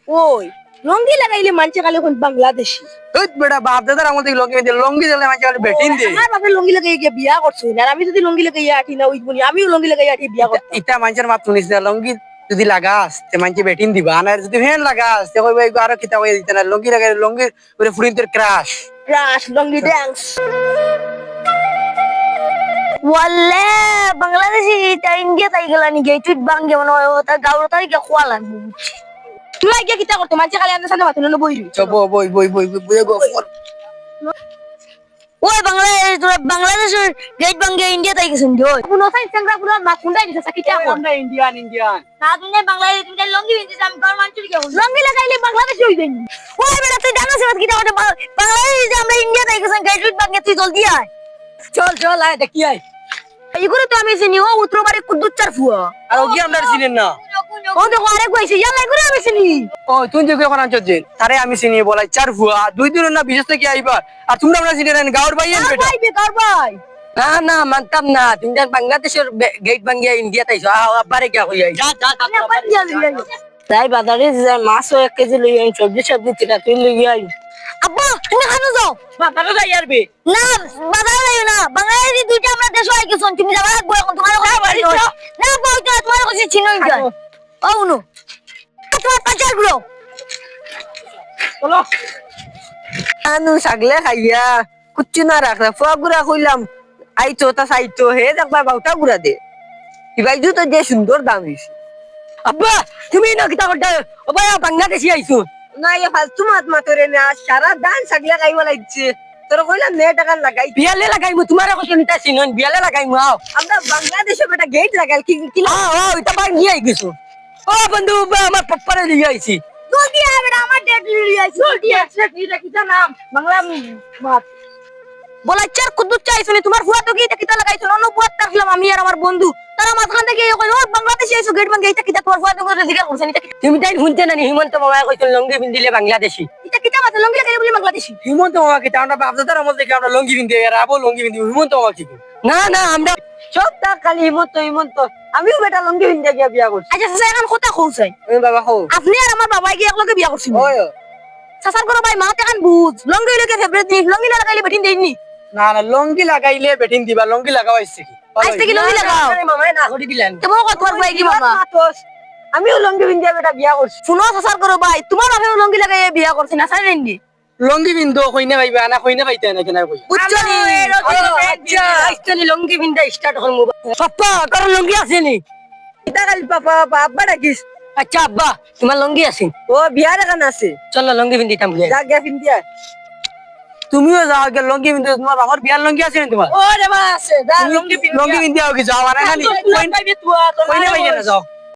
ওই লঙ্গি লাগাইলে মানুষে কালে কোন বাংলাদেশি ওই বেটা বাপ দাদার আমল থেকে লঙ্গি দিলে মাঝে কালে বেটিন দে আমার বাপের লঙ্গি লাগাই গিয়ে বিয়া করছে আর আমি যদি লঙ্গি লাগাই আঠি না ওইবনি আমিও লঙ্গি লাগাই আঠি বিয়া করতাম ইটা মানুষের মাত শুনিস না লঙ্গি যদি লাগাস তে মানছে বেটিন দিবা আর যদি ফ্যান লাগাস তে কইবা এগো আরো কিতা কইয়া দিতে না লঙ্গি লাগাই লঙ্গির পুরো ফুরিনতের ক্রাশ ক্রাশ লঙ্গি ড্যান্স ওয়াল্লে বাংলাদেশি তা ইন্ডিয়া তাই গেলা নি গেটুট বাঙ্গে মনে হয় তা গাওর তাই কে খোয়া লাগবে তুই আগে কিতা করতে মানছে খালি আন্দাজ সাথে মাথা বই বই গো ওই বাংলাদেশের গেট বাঙ্গে ইন্ডিয়া তাই গেছেন ওই কোনো সাইন সেংরা গুলো মা কুন্ডাই দিছে সাকিটা আমরা ইন্ডিয়ান না তুমি বাংলাদেশ তুমি লঙ্গি বিনতে আমি গর মানচুরি কে লঙ্গি লাগাইলে বাংলাদেশি হই যাই ওই বেটা তুই জানো সে কিতা করতে বাংলাদেশ যে আমরা ইন্ডিয়া তাই গেছেন গেট বাঙ্গে তুই জলদি আয় চল আয় দেখি আয় এগুলো তো আমি চিনি ও উত্তরবাড়ি কুদ্দুচ্চার ফুয়া আর ওগি আমরা চিনেন না ও দেখো আরেক কইছে ইয়ালা এগুলো আমি চিনি ও তুই যে কোন আনছ যে তারে আমি চিনি বলাই চার ভুয়া দুই দিন না বিশেষ থেকে আইবা আর তোমরা আমরা চিনি না গাওর ভাই এন বেটা ভাই বেকার ভাই না মানতাম না তুমি বাংলাদেশের গেট ভাঙ্গিয়া ইন্ডিয়া তাইছো আবারে কি হই যা তাই বাজারে মাছ 1 কেজি লই আই সবজি তিনা তুই লই আই আব্বা তুমি খানো যাও বাজারে যাই আরবে না বাজারে যাই না বাংলাদেশি দুইটা আমরা দেশ আই গেছন তুমি যাবা লাগবো এখন তোমার কথা না বল তো তোমার কথা চিনোই যায় ও নো তোমার পাচার গুলো চলো আনু সাগলে খাইয়া কুচ্চু না রাখলা ফুয়া গুড়া কইলাম আইতো তা সাইতো হে দেখবা বাউটা গুড়া দে ইবাই জুতো যে সুন্দর দাম হইছে আব্বা তুমি না কিতা করতে ও ভাই বাংলাদেশি আইছো না এ ফালতু মাত মাতরে না সারা দান সাগলে খাইবা লাগছে তোর কইলা নে টাকা লাগাই বিয়ালে লাগাইমু তোমার কথা নিতা চিনন বিয়ালে লাগাইমু আও আমরা বাংলাদেশে বেটা গেট লাগাই কি এটা বাই নিয়ে আই গেছো ও বন্ধু আমার পপ্পারে নিয়ে আইছি জলদি আয় বেটা আমার ডেট লিয়ে আইছি জলদি আয় কিটা নাম বাংলা মাত বলা চার কুদ্দু চাইছো নি তোমার ফুয়া তো কি এটা কিটা লাগাইছো অন্য বুয়াত থাকলাম আমি আর আমার বন্ধু তারা মাঝখান থেকে কই ও বাংলাদেশি আইছো গেট ভাঙ্গে এটা কিটা তোমার ফুয়া তো করে জিজ্ঞাসা করছেন এটা তুমি তাই শুনতে না হিমন্ত মামা কইছিল লঙ্গি পিন্দিলে বাংলাদেশি এটা কিটা মাথা লঙ্গি লাগাই বলি বাংলাদেশি হিমন্ত মামা কি আমরা বাপদাদার আমল থেকে আমরা লঙ্গি পিন্দি আর আবো লঙ্গি পিন্দি হিমন্ত মামা কি না আমরা সব তা খালি হিমন্ত আমিও বেটা লঙ্গি পিন্দি গিয়া বিয়া করছি আচ্ছা স্যার এখন কথা কইছাই বাবা কও আপনি আর আমার বাবা কি একলগে বিয়া করছেন ওই সাসার করো ভাই মাতে কান বুঝ লঙ্গি লগে ফেভারিট জিনিস লঙ্গি না লাগাইলে বেটিন দেইনি না লঙ্গি লাগাইলে বেটিন দিবা লঙ্গি লাগাইছে কি আজকে কি লঙ্গি লাগাও মামা না হড়ি দিলেন কেমন কথা তোমার ভাই কি মামা আমিও লঙ্গি পিন্দি বেটা বিয়া করছি শুনো সাসার করো ভাই তোমার বাপেও লঙ্গি লাগাই বিয়া করছেন না জানেন নি লঙ্গি বিন্দু কইনা ভাইবা না কইনা পাইতে না কেন কই বুঝছনি আচ্ছা আইছনি লঙ্গি বিন্দা স্টার্ট করমু পাপা তোর লঙ্গি আছে নি এটা খালি পাপা আব্বা ডাকিস আচ্ছা আব্বা তোমার লঙ্গি আছে ও বিয়ার এখান আছে চল লঙ্গি বিন্দি তাম যা গিয়া বিন্দি তুমিও যাও গে লঙ্গি বিন্দি তোমার আমার বিয়ার লঙ্গি আছে নি তোমার ও রে মা আছে যা লঙ্গি বিন্দি আও কি যাও আর না নি কইনা পাইবে না যাও